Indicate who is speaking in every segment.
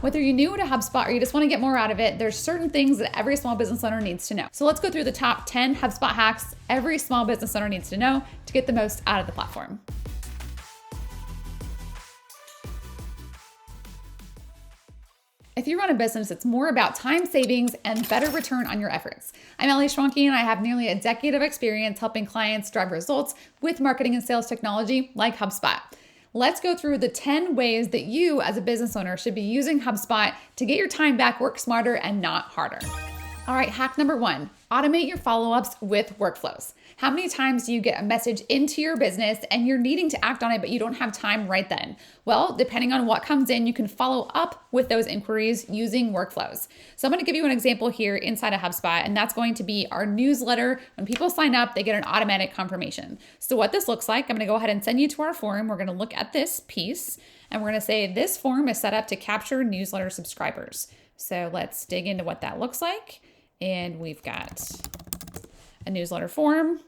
Speaker 1: Whether you're new to HubSpot or you just want to get more out of it, there's certain things that every small business owner needs to know. So let's go through the top 10 HubSpot hacks every small business owner needs to know to get the most out of the platform. If you run a business, it's more about time savings and better return on your efforts. I'm Ellie Schwanke, and I have nearly a decade of experience helping clients drive results with marketing and sales technology like HubSpot. Let's go through the 10 ways that you as a business owner should be using HubSpot to get your time back, work smarter, and not harder. All right, hack number 1, automate your follow-ups with workflows. How many times do you get a message into your business and you're needing to act on it, but you don't have time right then? Well, depending on what comes in, you can follow up with those inquiries using workflows. So I'm going to give you an example here inside of HubSpot, and that's going to be our newsletter. When people sign up, they get an automatic confirmation. So what this looks like, I'm going to go ahead and send you to our form. We're going to look at this piece, and we're going to say this form is set up to capture newsletter subscribers. So let's dig into what that looks like. And we've got a newsletter form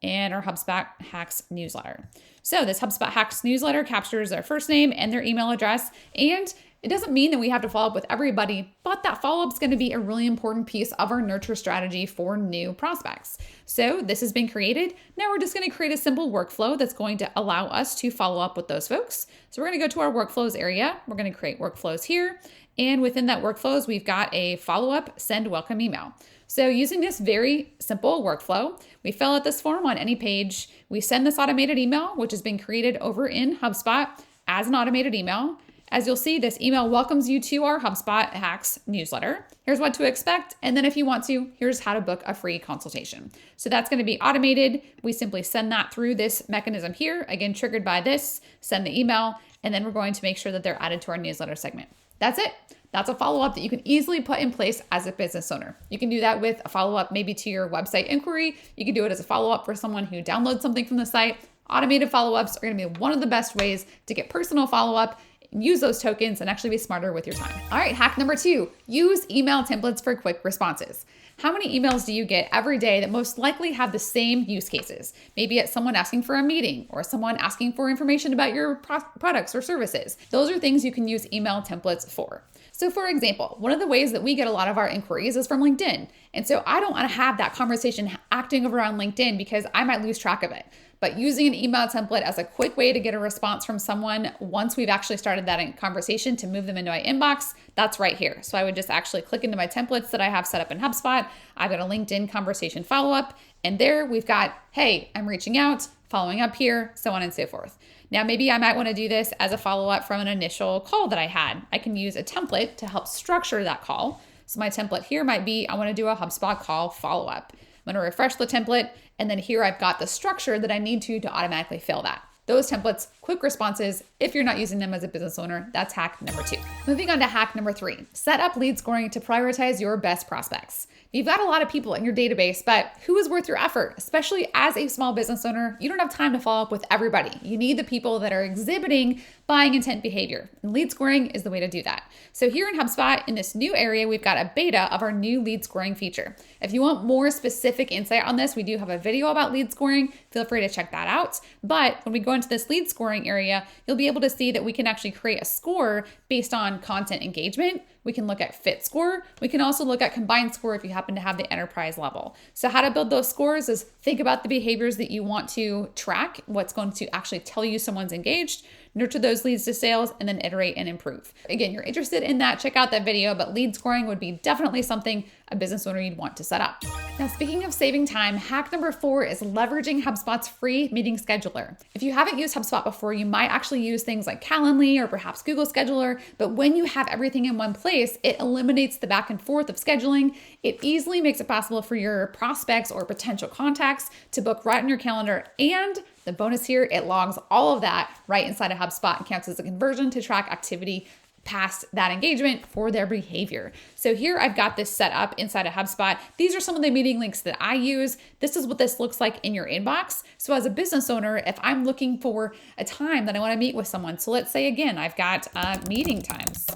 Speaker 1: and our HubSpot Hacks newsletter. So this HubSpot Hacks newsletter captures their first name and their email address. And it doesn't mean that we have to follow up with everybody, but that follow-up is going to be a really important piece of our nurture strategy for new prospects. So this has been created. Now we're just going to create a simple workflow that's going to allow us to follow up with those folks. So we're going to go to our workflows area. We're going to create workflows here. And within that workflows, we've got a follow-up send welcome email. So using this very simple workflow, we fill out this form on any page. We send this automated email, which has been created over in HubSpot as an automated email. As you'll see, this email welcomes you to our HubSpot Hacks newsletter. Here's what to expect. And then if you want to, here's how to book a free consultation. So that's going to be automated. We simply send that through this mechanism here, again, triggered by this, send the email, and then we're going to make sure that they're added to our newsletter segment. That's it. That's a follow-up that you can easily put in place as a business owner. You can do that with a follow-up maybe to your website inquiry. You can do it as a follow-up for someone who downloads something from the site. Automated follow-ups are going to be one of the best ways to get personal follow-up, use those tokens, and actually be smarter with your time. All right, hack number 2, use email templates for quick responses. How many emails do you get every day that most likely have the same use cases? Maybe it's someone asking for a meeting or someone asking for information about your products or services. Those are things you can use email templates for. So for example, one of the ways that we get a lot of our inquiries is from LinkedIn. And so I don't want to have that conversation acting around LinkedIn because I might lose track of it. But using an email template as a quick way to get a response from someone once we've actually started that conversation to move them into my inbox, that's right here. So I would just actually click into my templates that I have set up in HubSpot. I've got a LinkedIn conversation follow-up, and there we've got, hey, I'm reaching out, following up here, so on and so forth. Now, maybe I might want to do this as a follow-up from an initial call that I had. I can use a template to help structure that call. So my template here might be, I want to do a HubSpot call follow-up. I'm going to refresh the template, and then here I've got the structure that I need to automatically fill that. Those templates, quick responses, if you're not using them as a business owner, that's hack number 2. Moving on to hack number 3, set up lead scoring to prioritize your best prospects. You've got a lot of people in your database, but who is worth your effort? Especially as a small business owner, you don't have time to follow up with everybody. You need the people that are exhibiting buying intent behavior, and lead scoring is the way to do that. So here in HubSpot, in this new area, we've got a beta of our new lead scoring feature. If you want more specific insight on this, we do have a video about lead scoring. Feel free to check that out. But when we go into this lead scoring area, you'll be able to see that we can actually create a score based on content engagement. We can look at fit score. We can also look at combined score if you happen to have the enterprise level. So how to build those scores is think about the behaviors that you want to track, what's going to actually tell you someone's engaged, nurture those leads to sales, and then iterate and improve. Again, you're interested in that, check out that video, but lead scoring would be definitely something a business owner you'd want to set up. Now, speaking of saving time, hack number 4 is leveraging HubSpot's free meeting scheduler. If you haven't used HubSpot before, you might actually use things like Calendly or perhaps Google Scheduler, but when you have everything in one place, it eliminates the back and forth of scheduling. It easily makes it possible for your prospects or potential contacts to book right in your calendar, and the bonus here, it logs all of that right inside of HubSpot and counts as a conversion to track activity past that engagement for their behavior. So here I've got this set up inside of HubSpot. These are some of the meeting links that I use. This is what this looks like in your inbox. So as a business owner, if I'm looking for a time that I want to meet with someone, so let's say again, I've got meeting times.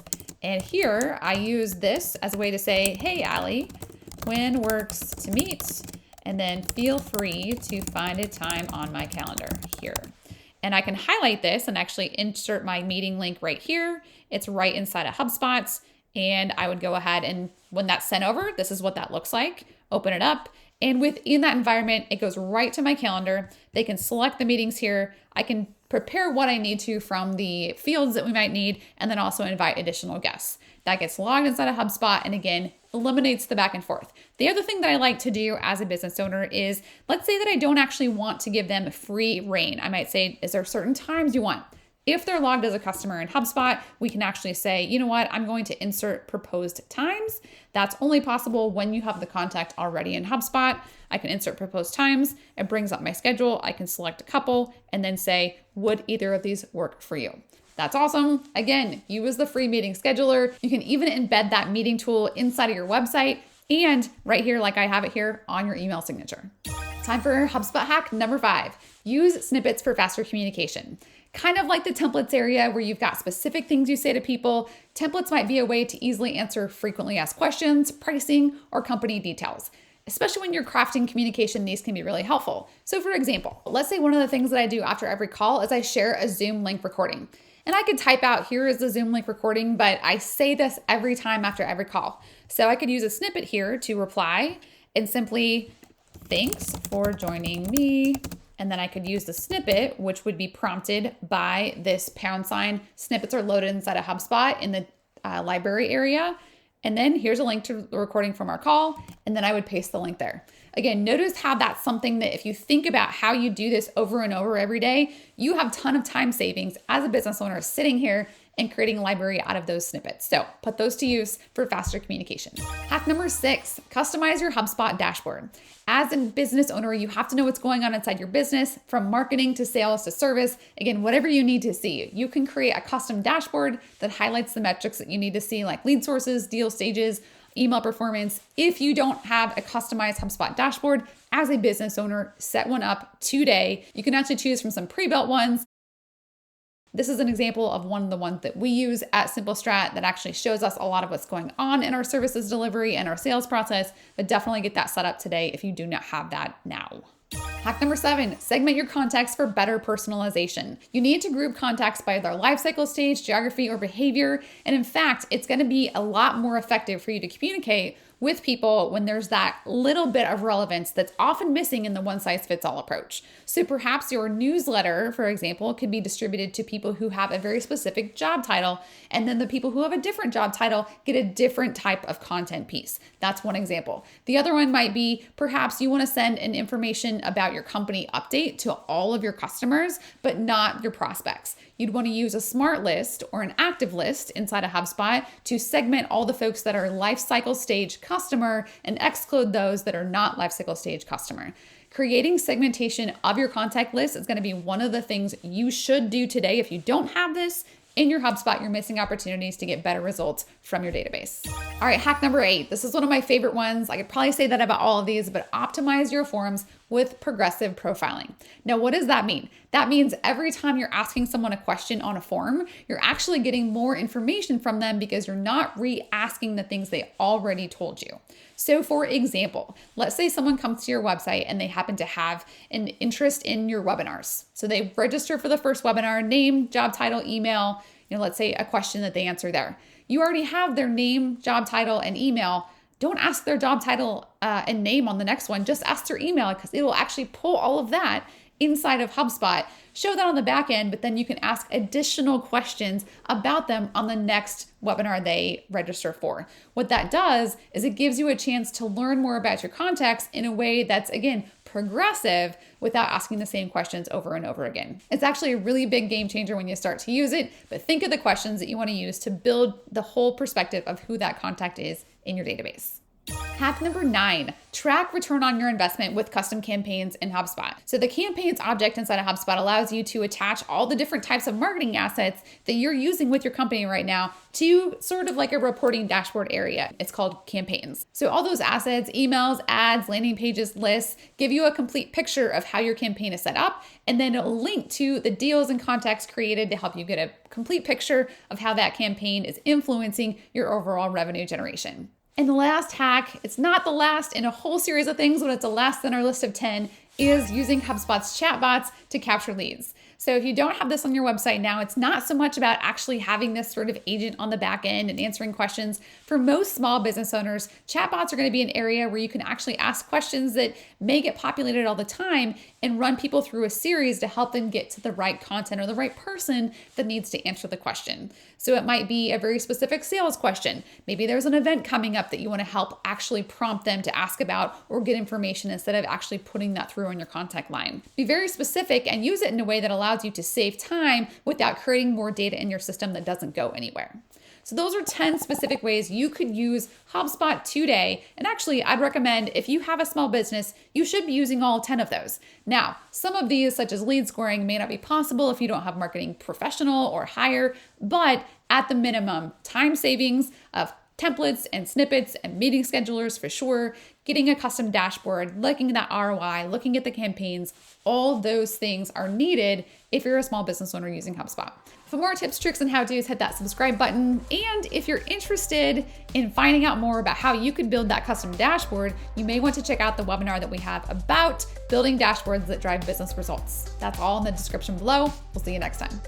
Speaker 1: And here I use this as a way to say, hey, Allie, when works to meet? And then feel free to find a time on my calendar here. And I can highlight this and actually insert my meeting link right here. It's right inside of HubSpot. And I would go ahead and when that's sent over, this is what that looks like. Open it up. And within that environment, it goes right to my calendar. They can select the meetings here. I can prepare what I need to from the fields that we might need, and then also invite additional guests. That gets logged inside of HubSpot and again, eliminates the back and forth. The other thing that I like to do as a business owner is, let's say that I don't actually want to give them free reign. I might say, is there certain times you want? If they're logged as a customer in HubSpot, we can actually say, you know what, I'm going to insert proposed times. That's only possible when you have the contact already in HubSpot. I can insert proposed times. It brings up my schedule. I can select a couple and then say, would either of these work for you? That's awesome. Again, use the free meeting scheduler. You can even embed that meeting tool inside of your website and right here, like I have it here, on your email signature. Time for HubSpot hack number 5. Use snippets for faster communication. Kind of like the templates area where you've got specific things you say to people, templates might be a way to easily answer frequently asked questions, pricing, or company details. Especially when you're crafting communication, these can be really helpful. So for example, let's say one of the things that I do after every call is I share a Zoom link recording. And I could type out, here is the Zoom link recording, but I say this every time after every call. So I could use a snippet here to reply and simply, thanks for joining me. And then I could use the snippet, which would be prompted by this #. Snippets are loaded inside of HubSpot in the library area. And then here's a link to the recording from our call. And then I would paste the link there. Again, notice how that's something that if you think about how you do this over and over every day, you have a ton of time savings as a business owner sitting here and creating a library out of those snippets. So put those to use for faster communication. Hack number 6, customize your HubSpot dashboard. As a business owner, you have to know what's going on inside your business, from marketing to sales to service. Again, whatever you need to see. You can create a custom dashboard that highlights the metrics that you need to see, like lead sources, deal stages, email performance. If you don't have a customized HubSpot dashboard, as a business owner, set one up today. You can actually choose from some pre-built ones. This is an example of one of the ones that we use at Simple Strat that actually shows us a lot of what's going on in our services delivery and our sales process, but definitely get that set up today if you do not have that now. Hack number 7, segment your contacts for better personalization. You need to group contacts by their life cycle stage, geography, or behavior. And in fact, it's going to be a lot more effective for you to communicate with people when there's that little bit of relevance that's often missing in the one-size-fits-all approach. So perhaps your newsletter, for example, could be distributed to people who have a very specific job title, and then the people who have a different job title get a different type of content piece. That's one example. The other one might be perhaps you want to send an information about your company update to all of your customers, but not your prospects. You'd want to use a smart list or an active list inside of HubSpot to segment all the folks that are life cycle stage customer and exclude those that are not life cycle stage customer. Creating segmentation of your contact list is going to be one of the things you should do today. If you don't have this in your HubSpot, you're missing opportunities to get better results from your database. All right, hack number 8. This is one of my favorite ones. I could probably say that about all of these, but optimize your forms with progressive profiling. Now, what does that mean? That means every time you're asking someone a question on a form, you're actually getting more information from them because you're not re-asking the things they already told you. So for example, let's say someone comes to your website and they happen to have an interest in your webinars. So they register for the first webinar, name, job title, email, let's say a question that they answer there. You already have their name, job title, and email. Don't ask their job title and name on the next one. Just ask their email because it will actually pull all of that inside of HubSpot, show that on the back end, but then you can ask additional questions about them on the next webinar they register for. What that does is it gives you a chance to learn more about your contacts in a way that's, again, progressive without asking the same questions over and over again. It's actually a really big game changer when you start to use it, but think of the questions that you want to use to build the whole perspective of who that contact is in your database. Hack number 9, track return on your investment with custom campaigns in HubSpot. So the campaigns object inside of HubSpot allows you to attach all the different types of marketing assets that you're using with your company right now to sort of like a reporting dashboard area. It's called campaigns. So all those assets, emails, ads, landing pages, lists, give you a complete picture of how your campaign is set up, and then a link to the deals and contacts created to help you get a complete picture of how that campaign is influencing your overall revenue generation. And the last hack, it's not the last in a whole series of things, but it's the last in our list of 10, is using HubSpot's chatbots to capture leads. So if you don't have this on your website now, it's not so much about actually having this sort of agent on the back end and answering questions. For most small business owners, chatbots are going to be an area where you can actually ask questions that may get populated all the time and run people through a series to help them get to the right content or the right person that needs to answer the question. So it might be a very specific sales question. Maybe there's an event coming up that you want to help actually prompt them to ask about or get information instead of actually putting that through on your contact line. Be very specific and use it in a way that allows you to save time without creating more data in your system that doesn't go anywhere. So those are 10 specific ways you could use HubSpot today. And actually, I'd recommend if you have a small business, you should be using all 10 of those. Now, some of these, such as lead scoring, may not be possible if you don't have marketing professional or higher, but at the minimum, time savings of templates and snippets and meeting schedulers for sure, getting a custom dashboard, looking at that ROI, looking at the campaigns, all those things are needed if you're a small business owner using HubSpot. For more tips, tricks, and how-tos, hit that subscribe button. And if you're interested in finding out more about how you can build that custom dashboard, you may want to check out the webinar that we have about building dashboards that drive business results. That's all in the description below. We'll see you next time.